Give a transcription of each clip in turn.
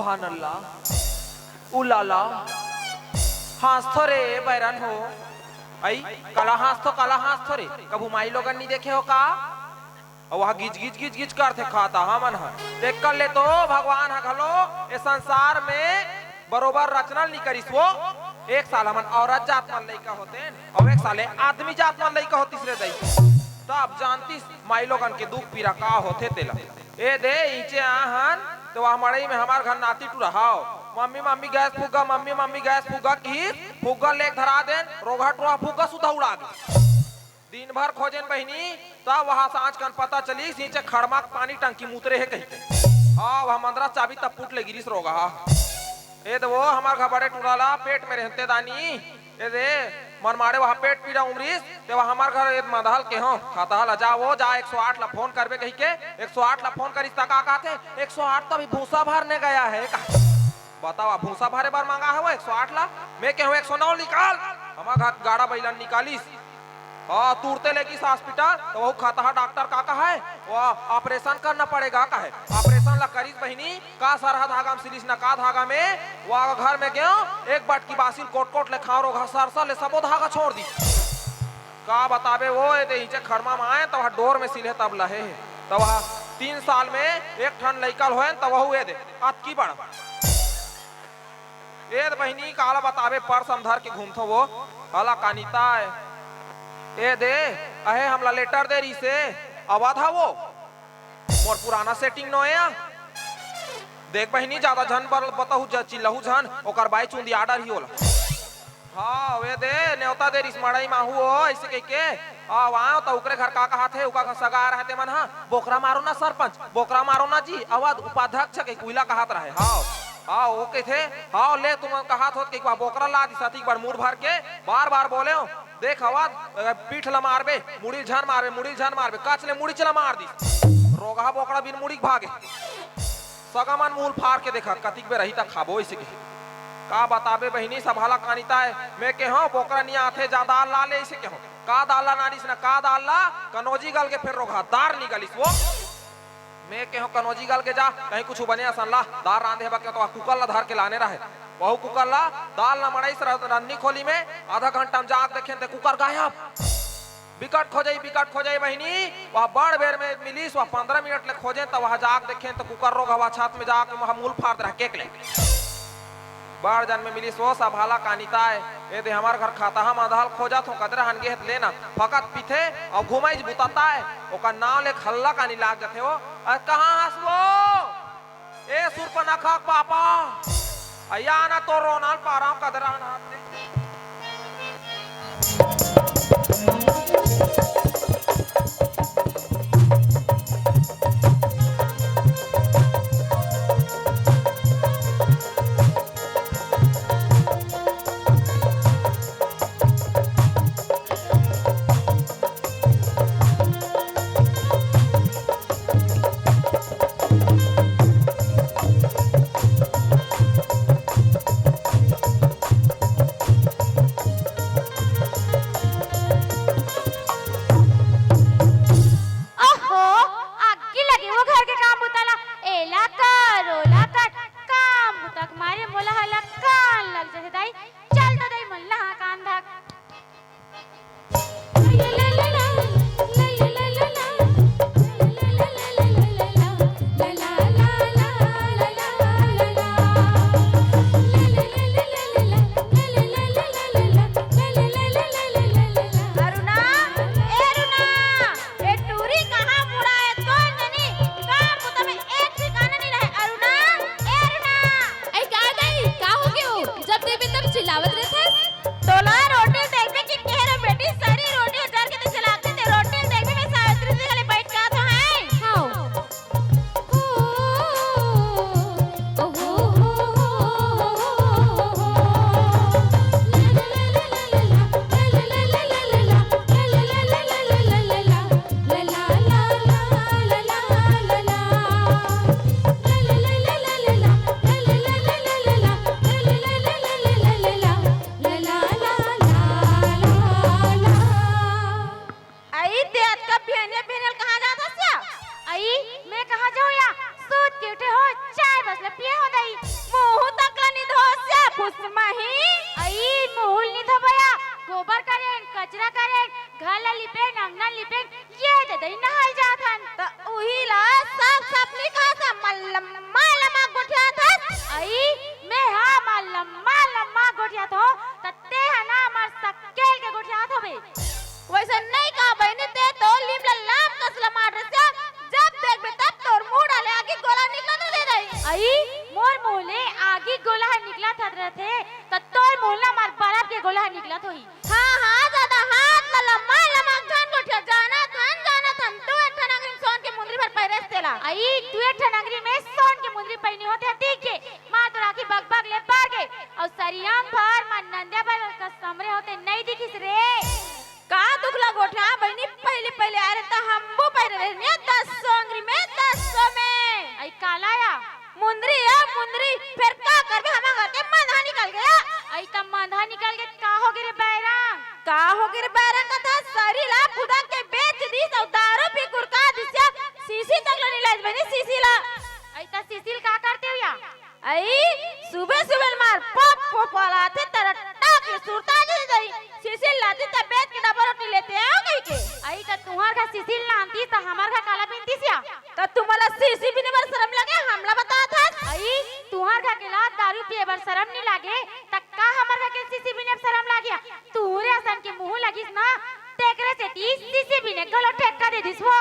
सुबहान अल्लाह उलाला हाथ थोरे बैरन हो आई काला हाथ थोरे कबू माई लोगन नहीं देखे हो का और वह गिज गिज गिज गिज करते खाता हमन है देख कर ले तो भगवान है घलो इस संसार में बरोबर रचना नहीं करिस वो एक साल हमन औरत जात मन लइका होते और एक साले आदमी जात मन लइका होतिस रे दई तब जानतीस माई लोगन के दुख पीड़ा का होते तेला ए दे इचे आहन तो वह मड़ई में हमार घर नाती टू रहाओ मम्मी मम्मी गैस फुग्गा मम्मी मम्मी गैस फुग्गा की फुग्गा लेक धरा देन रोगा टुआ फुग्गा सुधा उड़ा गए दिन भर खोजन बहनी तब वहां सांझ कन पता चली नीचे खड़मा पानी टंकी मुतरे है कहीं हाँ वह मंदरा चाबी तब फूट ले गिरीस रोगा ए तो वो हमार घर बड़े टूराला पेट में रहते दानी ए दे मन मारे वहाँ पेट पीड़ा उमरीस ते वह हमार घर एक मदहल के हो खाता हल जा वो जा 108 ला फोन करबे कही के 108 ला फोन करिस तक का थे 108 तो अभी भूसा भरने गया है का बताओ भूसा भरे बार मांगा है वो 108 ला मैं कहूँ 109 निकाल हमार घर गाड़ा बैलन निकालिस हाँ तुरते लेगी हॉस्पिटल तो वो खाता है डॉक्टर का है वो ऑपरेशन करना पड़ेगा का है ऑपरेशन ला करीस बहनी का सरहा धागा में सिलिस ना का धागा में वो घर में गयो एक बाट की बासिल कोट कोट ले खाओ रोगा सरसा ले सबो धागा छोड़ दी का बताबे वो नीचे खड़मा में आए तो डोर में सिले तब लहे तो वह 3 साल में एक ठन लइकल होए तो वह दे अत की बड़ा ए बहनी काला बताबे पर समधर के घूमथो वो हला कानिता है ए दे अहे हमला लेटर दे रही से आवा था वो मोर पुराना सेटिंग नो है देख बहनी ज्यादा झन पर बताहू चिल्लहू झन ओकर बाई चुंदी आर्डर ही होला हाँ वे दे न्योता दे रिस मड़ई माहू हो ऐसे कह के वहाँ तो उकरे घर का कहा थे उका सगा रहते मन हाँ बोकरा मारो ना सरपंच बोकरा मारो ना जी अवध उपाध्यक्ष के कुइला कहत रहे हाँ हाँ वो के थे हाँ ले तुम कहा थो कि बोकरा ला दी सती बार मुड़ भर के बार बार बोले हो देख हवा पीठ ला मारबे मुड़ी झन मारबे कच ले मुड़ी चला मार दी रोगा बोकरा बिन मुड़ी भागे सगामन मूल फाड़ के देखा कतिक बे रही तक खाबो इसे का बताबे बहनी सभाला कानिता है मैं के हो बोकरा नहीं आथे ज्यादा ला ले इसे के हो का दाला नारिस ना का दाला कनोजी गल के फिर रोगा दार निकलिस वो मैं के हो कनोजी गल के जा कहीं कुछ बने असन ला दार रांधे बके तो कुकर ला धर के लाने रहे बहु कुकर ला दाल ना मड़ाई रन्नी खोली में आधा घंटा में जाग देखे ते कुकर गायब बिकट खोजाई बहनी वह बड़ बेर में मिलीस वह 15 मिनट ले खोजे तो वह जाग देखे तो कुकर रोग हवा छात में जाके वह मूल फाड़ रहा केक ले बड़ जन में मिलीस वो सब हाला कानिता है ये दे हमार घर खाता हम आधाल खोजा तो कदरा हनगे हत लेना फकत पीथे और घुमाई बुताता है ओका नाव ले खल्ला कानी लाग जाते हो कहाँ हंसबो ए सुरपना खाक पापा अया ना तो रोनाल पाराम कदरा ना अंगना लिपे ये दे दई नहाई जाथन त उही ला साफ साफ लिखा था मल्लम्मा लम्मा गोठिया था। आई मैं हां माल लम्मा लम्मा गोठिया तो तत्ते है ना मार सक्केल के गोठिया हो बे। वैसे नहीं कहा बहनी ते तो लिमला लाम कसला मार रहा जब देख बे तब तोर मुंह डाले आगे गोला निकला तो दे रही। आई मोर मोले आगे गोला निकला था रहते त तोर मोला मार बराब के गोला निकला थोई। हाँ हाँ दादा हाथ ला लम्मा लम्मा घन गोठिया जाना थन तू एठन अंगरी सोन के मुंदरी भर पैरेस तेला। आई तू एठन अंगरी में सोन के मुंदरी पहनी होते ठीक के मार तो राखी बग बग ले पार गए और सरियाम भर मन नंदिया पर का समरे होते नहीं दिखिस रे। का दुखला गोठा बहनी पहले पहले आ रहे तो हमबो पैरे रहने 10 अंगरी में 10 में। आई कालाया मुंदरी है मुंदरी फिर का करबे हम घर के मंधा निकल गया। आई तब मंधा निकल के का हो गिरे बैरांग का हो गिर बैरंग का था सारी ला खुदा के बेच दी तो दारू पी गुरका दिसिया सीसी तक ला नीलाज बनी सीसी ला। आई ता सिसिल का करते हुआ आई सुबह सुबह मार पप पप वाला थे तेरा टाक ले सुरता जी गई सीसी लाती त बेच के डबल रोटी लेते आओ कहीं के। आई ता तुहार का सिसिल नांती ता हमार का काला पिनती सिया तो तुम्हारा सीसी भी नहीं शर्म लगे हमला बता था। आई तुहार का केला दारू पिए बर शर्म नहीं लागे त का हमार का के सीसी भी ने शर्म लागिया तूरे असन के मुंह लगिस ना तेकरे से 30 सीसी भी ने गलो ठेका दे दिस वो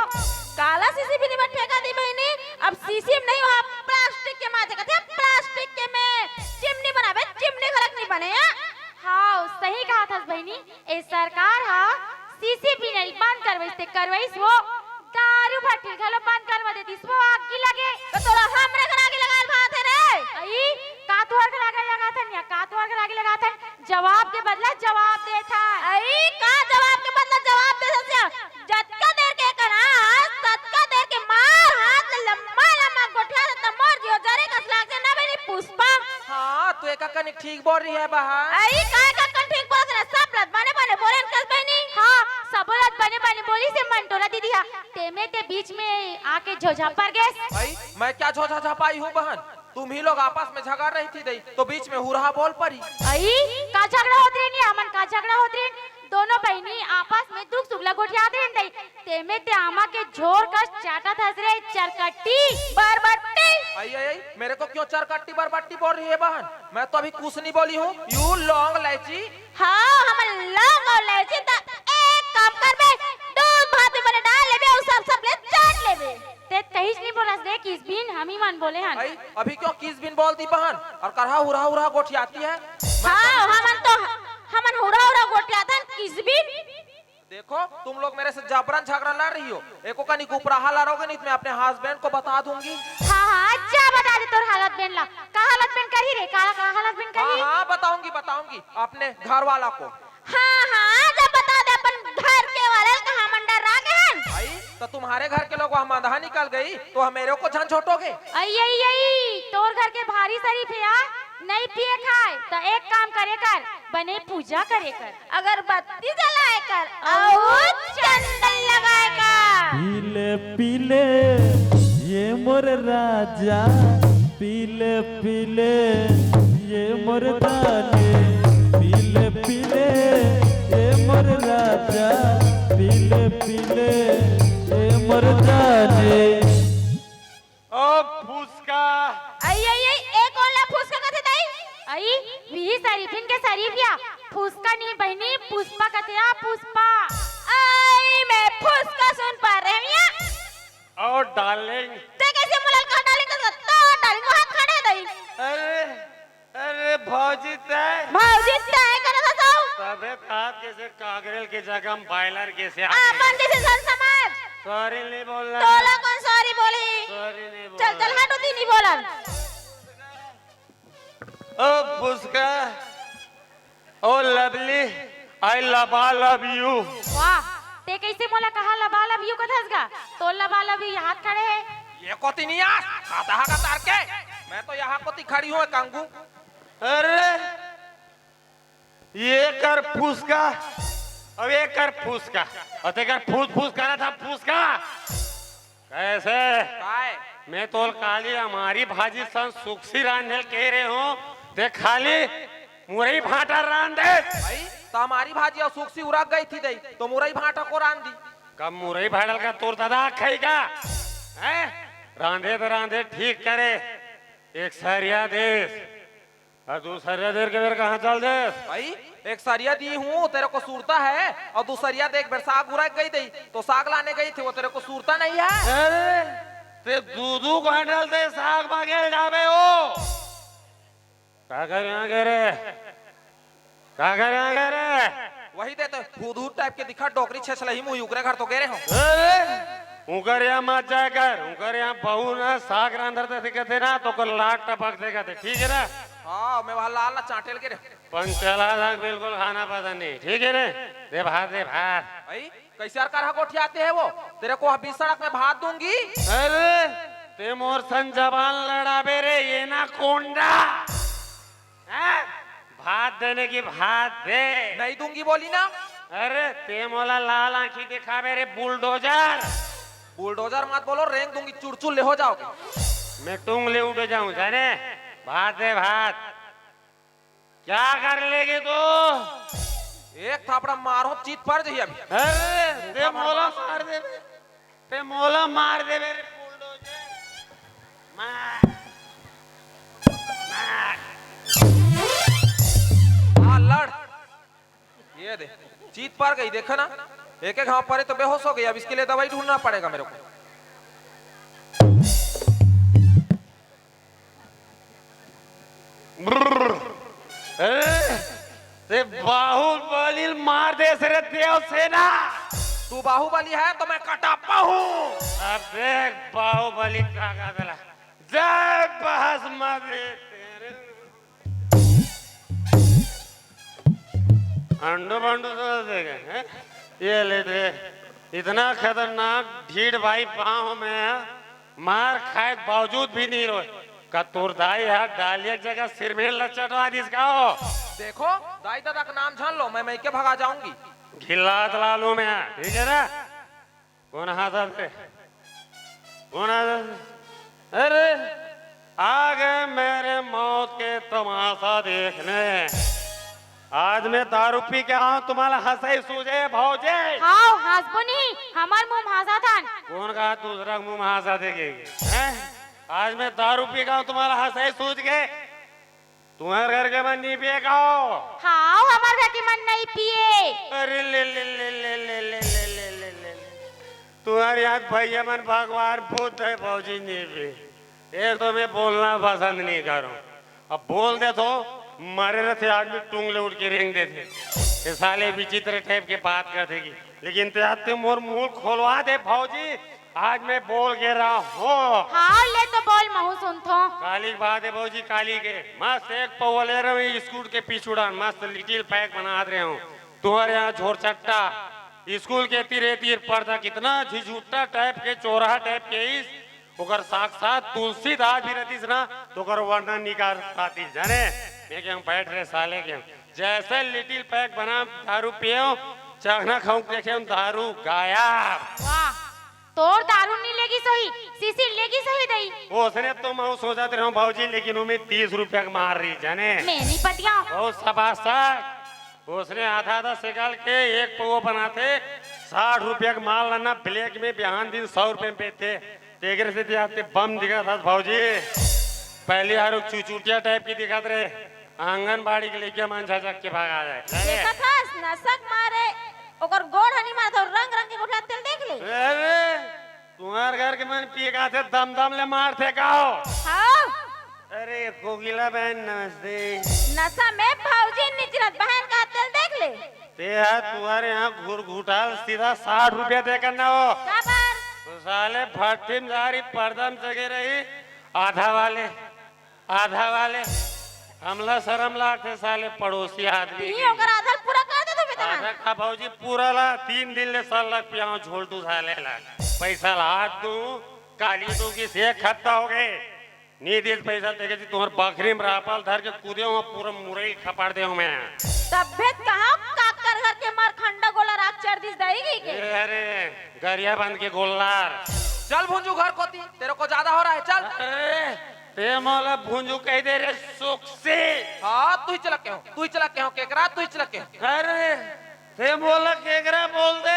काला सीसी भी नहीं ठेका दी बहनी। अब सीसी में नहीं वहाँ प्लास्टिक के माथे कहते प्लास्टिक के में चिमनी बनावे चिमनी खलक नहीं बने। हाँ सही कहा था बहनी ए सरकार हा सीसी भी नहीं बंद करवैस वो दारू भट्टी घलो बंद करवा दे दिस वो आग की लगे तो तोरा हमरे घर आगे लगाल बात है रे। आई का तोहर के लागे लगा था या का तोहर के लागे लगा था जवाब के बदला जवाब दे था। आई का जवाब के बदला जवाब दे सया जतका देर के करा ततका देर के मार हाथ लम्मा लम्मा गोठा त मर जियो जरे कस लाग से ना बनी पुष्पा। हाँ तू एक कन ठीक बोल रही है बहन। आई काय का कन ठीक बोल रहा सब लत बने बने बोलन कस बनी। हाँ सबलत बने बने बोली से मंटोला दीदी हा तेमे ते बीच में आके झोझा पर गए। भाई मैं क्या झोझा झपाई हूँ बहन तुम ही लोग आपस में झगड़ रही थी दई तो बीच में हुरहा बोल पड़ी। आई का झगड़ा होत रही हमन का झगड़ा होत रही दोनों बहनी आपस में दुख सुख लगोठिया दे दई तेमे ते आमा के झोर का चाटा थस रे चरकट्टी बरबट्टी। आई आई आई मेरे को क्यों चरकट्टी बरबट्टी बोल रही है बहन मैं तो अभी कुछ नहीं बोली हूँ। यू लॉन्ग लाइची हाँ हम लौंग और इलायची त एक काम कर बे दूध भात में डाल लेबे और सब ले चाट लेबे। ते कहिस नहीं बोलस रे किस बिन हम ही मन बोले हन। आई अभी क्यों किस बिन बोलती बहन और करहा हुरहा हुरहा गोठियाती है। हाँ हमन हुरा हुरा गोटिया था किस भी। देखो तुम लोग मेरे से जबरन झगड़ा लड़ रही हो एको कनी कुपराहा लड़ोगे नहीं तो मैं अपने हस्बैंड को बता दूंगी। हाँ हाँ अच्छा बता दे तोर हालत बेन ला का हालत बेन करी रे का हालत बेन करी। हाँ बताऊंगी अपने घर वाला को। हाँ जब बता दे अपन घर के वाले कहाँ मंडर रह गए हैं। आई तो तुम्हारे घर के लोग वहाँ मंदहा निकल गई तो हम मेरे को झंझोटोगे। आई तोर घर के भारी शरीफ है नहीं पिए खाए तो एक काम करे कर बने पूजा करे कर अगरबत्ती जलाए कर और चंदन लगाए कर। पीले पीले ये मोर राजा पीले पीले ये मोर दाने पीले पीले ये मोर राजा पीले पीले ये मोर दाने। ओ फुसका आई एक और ला फुसका कथे दाई। आई भी शरीफिन के शरीफिया फुसका नहीं बहनी पुष्पा कथिया पुष्पा। आई मैं फुसका सुन पा रही हूँ। और डार्लिंग ते कैसे मुलाल का डालिंग का तो डालिंग वहाँ खड़े दाई। अरे अरे भौजी तय भौजी तय करे था तो तबे ताप कैसे कागरेल के जगह हम बायलर कैसे अपन जैसे सन समाज सॉरी नहीं बोलना तोला कौन सॉरी बोली। सॉरी नहीं बोलना चल हटो दी नहीं बोलन। ओ फुसका oh lovely I love you. वाह ते कैसे मोला कहा लबा लब यू कथस गा तो लबा लब हाथ खड़े है ये कोती नहीं आस खाता का तार के मैं तो यहाँ कोती खड़ी हूँ कांगू। अरे ये कर फुसका अब ये कर फुसका और ते कर फूस फूस करा था फुसका कैसे काय मैं तो काली हमारी भाजी सन सुखसी रांधे कह रहे हूँ ते खाली मुरई भाटा रांध दे भाई तो हमारी भाजी और सुखसी उड़क गई थी दई तो मुरई भाटा को रान दी। कब मुरई भाड़ल का तोर दादा खाई का हैं? रांधे तो रांधे ठीक करे। एक सरिया देश और दूसरा देर के बेर कहाँ चल देस? भाई एक सरिया दी हूँ तेरे को सूरता है, और दूसरिया देख बेर साग उड़ा गई थी तो साग लाने गई थी, वो तेरे को सूरता नहीं है। अरे ते दूधू को डालते साग मांगे जावे हो। क्या कर यहाँ के रे? क्या कर यहाँ के रे? वही देते भूधूत टाइप के दिखा डोकरी छेछलही मुँह उकरे घर तो गेरे हो। अरे उकर यहाँ मत जाए कर, उकर यहाँ बहू ना साग रांधते दिखते ना तो कर लाट टपक देगा थे, ठीक है ना? हाँ मैं वहाँ लाल ना चाटेल के रे। पंचला साग बिल्कुल खाना पसंद नहीं, ठीक है रे? दे भात दे भात। भाई कैसे कर गोठी आते है वो, तेरे को बीच सड़क में भात दूंगी। अरे ते मोर सन जबान लड़ाबे रे, ये ना कोंडा। हैं? भात देने की भात दे। नहीं दूंगी बोली ना। अरे ते मोला लाल आंखी दिखावे रे बुलडोजर। बुलडोजर मत बोलो, रेंग दूंगी, चुड़चुड़ ले हो जाओगे। मैं तुम ले उठ जाऊं जाने। भात दे भात। क्या कर लेगी तू? एक थापड़ा मारो चीत पड़ जाइए अभी। अरे ते मोला मार दे बे। ते मोला मार दे मेरे बुलडोजर। मार मार। हाँ लड़, ये दे चीत पड़ गई, देखा ना? एक एक घाव पड़े तो बेहोश हो गई, अब इसके लिए दवाई ढूंढना पड़ेगा मेरे को। ते बाहुबली मार दे सरे देव सेना। तू बाहुबली है तो मैं कटापा हूँ। अब देख बाहुबली का गदला। जय बहस मदे तेरे। अंडो बंडो तो देखे हैं? ये ले दे। इतना खतरनाक ढीठ भाई पाँव में मार खाए बावजूद भी नहीं रोए। कतूर दाई है डालिया जगह सिर में लचटवा दिसका हो। देखो दाई दादा का नाम जान लो, मैं के भगा जाऊंगी। घिलात लालू में है, ठीक है ना? कौन हाथ से? कौन हाथ? अरे आ गए मेरे मौत के तमाशा देखने। आज मैं दारू पी के आऊं, तुम्हारा हंसाई सूझे भौजे। हाँ हंसबो नहीं, हमार मुंह हंसा था। कौन कहा दूसरा मुंह में हंसा देगी? आज मैं दारू पी के आऊं, तुम्हारा हंसाई सूझ गए। तुम्हारे घर के मन नहीं पिए खाओ। हाँ हमार घर के मन नहीं पिए। अरे ले ले ले ले ले ले ले ले ले ले तुम्हारे यहाँ भैया मन भगवान भूत है भौजी नहीं पी। एक तो मैं बोलना पसंद नहीं करूं, अब बोल दे तो मरे रहते आदमी टूंगले उठ के रेंग देते। ये साले विचित्र टाइप के बात करते की, लेकिन ते आते मोर मुंह खोलवा दे भौजी। आज मैं बोल के रहा हूँ। हाँ ले तो बोल महू सुनथो। काली की बात है भौजी, काली के मस्त एक पौवा ले रहा हूँ स्कूल के पीछूड़ा मस्त लिटिल पैक बना रहे हूँ। तुम्हारे यहाँ झोर चट्टा स्कूल के तीर तीर पड़ता कितना झिझुट्टा टाइप के चौराहा टाइप के इस ओकर साक्षात तुलसीदास भी रहती ना तो ओकर वर्णन निकाल पाती जाने। मैं क्या बैठ रहे साले के जैसे लिटिल पैक बना दारू पियो चखना खाऊं देखे दारू गायब। वाह तोर दारू नहीं लेगी सही, सीसी लेगी सही दई। उसने तो मैं सोचा रहा हूँ भाजी, लेकिन उम्मीद 30 रुपया मार रही जाने। मैं नहीं पटिया। ओ सबासक उसने आधा आधा सिकाल के एक पौवा बनाते 60 रुपया का माल लाना ब्लैक में बिहान दिन 100 रुपए में बेचते। तेगरे से जाते बम दिखा था भाजी। पहले हारो चुचुटिया टाइप की दिखाते रहे, आंगनबाड़ी के लेके मन झटक के भागा जाए। देखा था नसक मारे ओकर गोड़ हनी मार तो रंग रंग के गोठा तेल देख ले। अरे तुम्हारे घर के मन पिए का थे दम दम ले मारते काओ। हाँ अरे कोकिला बहन नमस्ते। नशा में भौजी निजरत बहन का तेल देख ले। ते तुम्हारे यहाँ घुर घुटाल सीधा 60 रुपया देकर ना हो। खबर तो साले भट्टी में जारी पर्दम जगे रही आधा वाले हमला शर्म लाख साले पड़ोसी आदमी ये ओकर आधार पूरा कर दे तो बेटा। आधा का भौजी पूरा ला 3 दिन ले साल लग पिया झोलटू साले ला पैसा ला दू काली दू की से खत्ता हो गए नीतीश पैसा देके तुम्हारे बकरी में रापाल धर के कूदे हो पूरा मुरई खपाड़ दे मैं। तबियत कहाँ काकर घर के मार खंडा गोला राख चढ़ दिस देगी के। अरे गरिया बंद के गोल्लार चल भुंजू घर कोती, तेरे को ज्यादा हो रहा है चल। अरे ते मोला भुंजू कह दे रे सुख से। हाँ तू ही चलक के हो, तू ही चलक के हो केकरा, तू ही चलक के हो। अरे ते मोला केकरा बोल दे।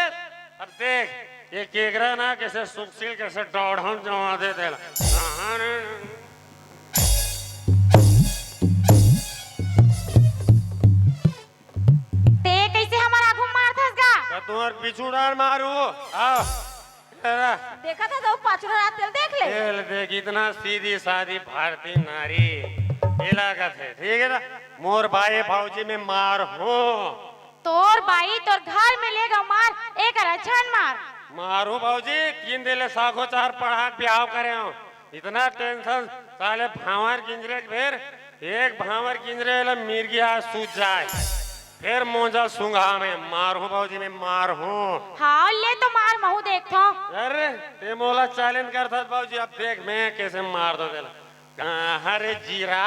अब देख ये केकरा ना कैसे सुखशील कैसे दौड़म जमा दे देला ते कैसे हमारा आगू मारथस गा तो तुम्हार पिछुड़ान मारू आओ देखा था तो पाछू रात तेल देख ले तेल देख इतना सीधी सादी भारतीय नारी इलाका है ठीक है ना मोर भाई भाऊजी में मार हो तोर बाई तोर घर में लेगा मार एक रछन मार मारू भाऊजी 3 दिन साखो चार पढ़ा ब्याह करे हो इतना टेंशन साले भावर गिंजरे फिर एक भावर गिंजरे ला मिर्गी हाथ सूझ जाए फिर मोजा सुंघा में मारू भाऊजी में मार हूँ हाँ ले तो मार महू देखो अरे ते मोला चैलेंज करता भाऊजी अब देख मैं कैसे मार दो देला कहाँ रे जीरा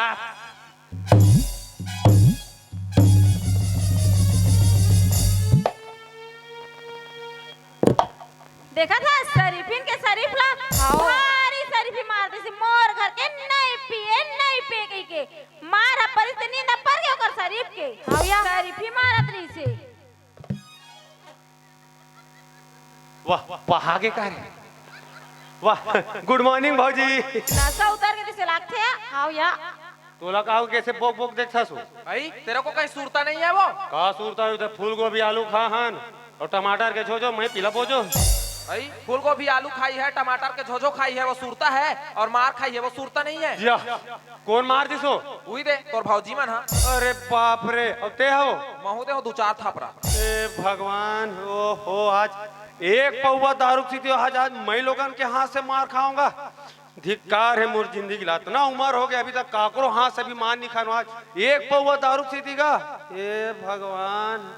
देखा था शरीफिन के शरीफ ला भारी शरीफी मार दी मोर घर के नहीं पिए कही के मारा परिस्थिति नींद पर के ओकर शरीफ के शरीफी मारत रही से वाह पहागे का रे वाह गुड मॉर्निंग भाऊजी नशा उतार के दिसे लागते हैं हाँ या तोला काहू कैसे बोक बोक देखता सु भाई तेरे को कहीं सूरता नहीं है वो का सूरता उधर फूल गोभी आलू खा हन और टमाटर के छोजो मैं पीला बोझो भाई फूल गोभी आलू खाई है टमाटर के झोझो खाई है वो सूरता है और मार खाई है वो सूरता नहीं है या कौन मार दिसो उही दे तोर भाऊजी मन हा अरे बाप रे अब ते हो महू दे हो 2-4 थापरा ए भगवान ओ हो आज एक पौवा दारू पीती हो आज मैं लोगन के हाथ से मार खाऊंगा धिक्कार है मोर जिंदगी ला इतना उम्र हो गया अभी तक काकरो हाथ से भी मार नहीं खानो आज एक पौवा दारू पीती का ए भगवान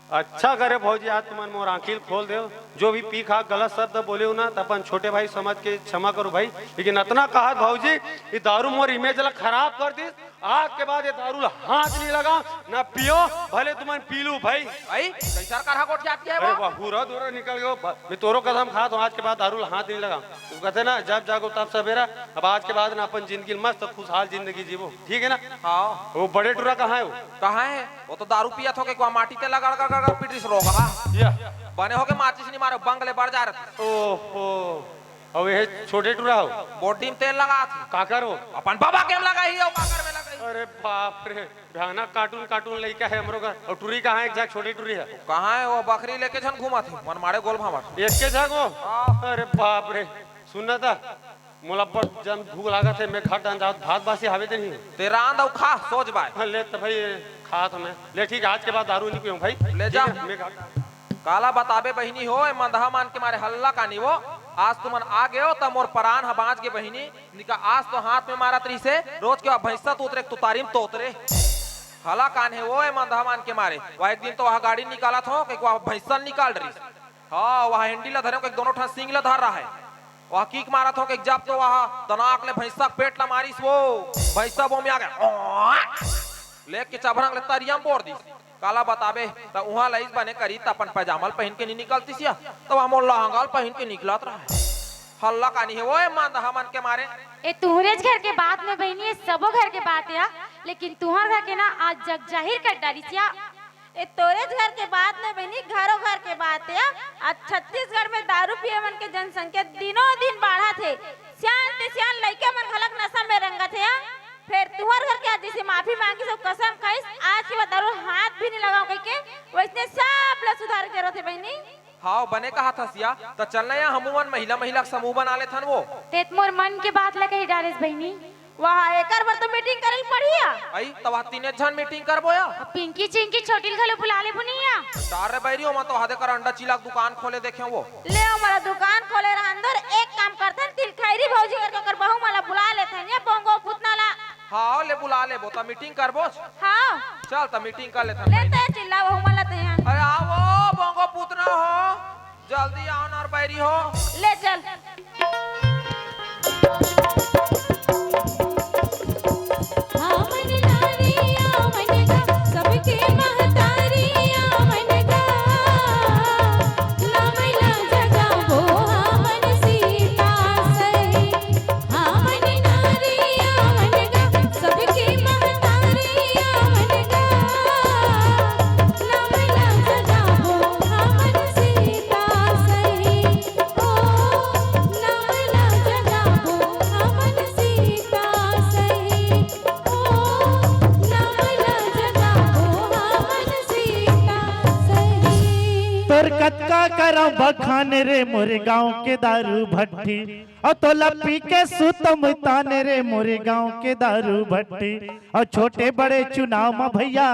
अच्छा करे भौजी आज तुम मोर आंखिल खोल दे जो भी पी खा गलत शब्द बोले हो ना तो अपन छोटे भाई समझ के क्षमा करो भाई लेकिन इतना कहा भौजी ये दारू मोर इमेज ला खराब कर दी आज के बाद ये दारू हाथ नहीं लगा ना पियो भले तुम पी लू भाई भाई कैसा करहा कोट जाती है अरे वो वाह पूरा दूर निकल गयो मैं तोरो कदम खा तो आज के बाद दारू हाथ नहीं लगा तू कहते ना जब जागो तब सवेरा अब आज के बाद ना अपन जिंदगी मस्त खुशहाल जिंदगी जीवो ठीक है ना हाँ वो बड़े टूरा कहाँ है वो कहाँ है वो तो दारू पिया थो के माटी ते लगा कर पिटरिस रोगा या बने हो के माचिस नहीं मारो बंगले बढ़ जा रहे ओहो अब ये छोटे टूरा हो बॉडी में तेल लगा थी काकर हो अपन बाबा के लगाई है काकर में लगाई अरे बाप रे भयानक कार्टून लड़का है हमरो का और टूरी कहाँ है एक जगह छोटी टूरी है कहाँ है वो बकरी लेके झन घुमा थी मन मारे गोल भावर एक के जगह अरे बाप रे सुनना था मोला पर जन भूख लागत है मैं खट जाओ भात बासी हावे तो नहीं तेरा आंदा खा सोच बाय ले तो भाई खा तो मैं ले ठीक है आज के बाद दारू नहीं पीऊं भाई ले जा मैं काला बताबे बहिनी हो मंदहा मान के मारे हल्ला कानी वो आज तुमन आ गए हो तब मोर परान ह बाँच के बहिनी निका आज तो हाथ में मारत रही से रोज के भैंसा तो उतरे तू तारीम तो उतरे हला कान है वो मंदहा मान के मारे वह एक दिन तो वह गाड़ी निकाला था कि वह भैंसा निकाल रही हाँ वह हैंडी ला धरे दोनों ठा सिंग ला धर रहा है वह कीक मारा था कि जब तो वह दनाक ले भैंसा पेट ला मारिस वो भैंसा वो में आ गया लेके चबरंग ले तरियम बोर दी काला बताबे तो वहां लईस बने करी त अपन पैजामल पहन के नहीं निकलती सिया तो हम लहंगाल पहन के निकलत रहा हल्ला कानी है वो मंदहा मन के मारे ए तुहरे घर के बात में बहनी ये सबो घर के बात है लेकिन तुहर घर के ना आज जग जाहिर कर डाली सिया ए तोरे घर के बात में बनी घरों घर के बात है आज छत्तीसगढ़ में दारू पिए मन के जनसंख्या दिनों दिन बढ़ा थे सियान लड़के मन खलक नशा में रंगत है फिर तुहर घर के आज जैसे माफी मांगी सब कसम खाइस आज के बाद दारू हाथ भी नहीं लगाओ कह के वैसे सब ला सुधार के रहते बहनी हाँ बने कहा था सिया तो चलना या हमूमन महिला समूह बना ले थन वो तेत मोर मन के बात लगे ही डालेस बहनी वहाँ एकर बर तो मीटिंग करल पड़िया आई तब तीने जन मीटिंग करबो या पिंकी चिंकी छोटी घलो बुला ले बुनिया तारे बैरी हो तो हादे कर अंडा चिला दुकान खोले देखे वो ले हमारा दुकान खोले रहा अंदर एक काम करते हैं तिलखैरी भौजी कर बहू माला बुला लेते हैं ये बोंगो पुतना ला हाँ ले बुला ले तो मीटिंग करबो हाँ चल तो मीटिंग कर लेते लेते हैं चिल्ला बहू माला ते हैं अरे आओ बोंगो पुतना हो जल्दी आओ ना बैरी हो ले चल सबके महतारी आवन गा लामैला जगावो हमन सीता सही हमन नारी आवन गा सबके महतारी आवन गा लामैला जगावो हमन सीता सही बखाने रे मोरे गांव के दारू भट्टी और तोला पी के सुतम ताने रे मोरे गांव के दारू भट्टी और छोटे बड़े चुनाव में भैया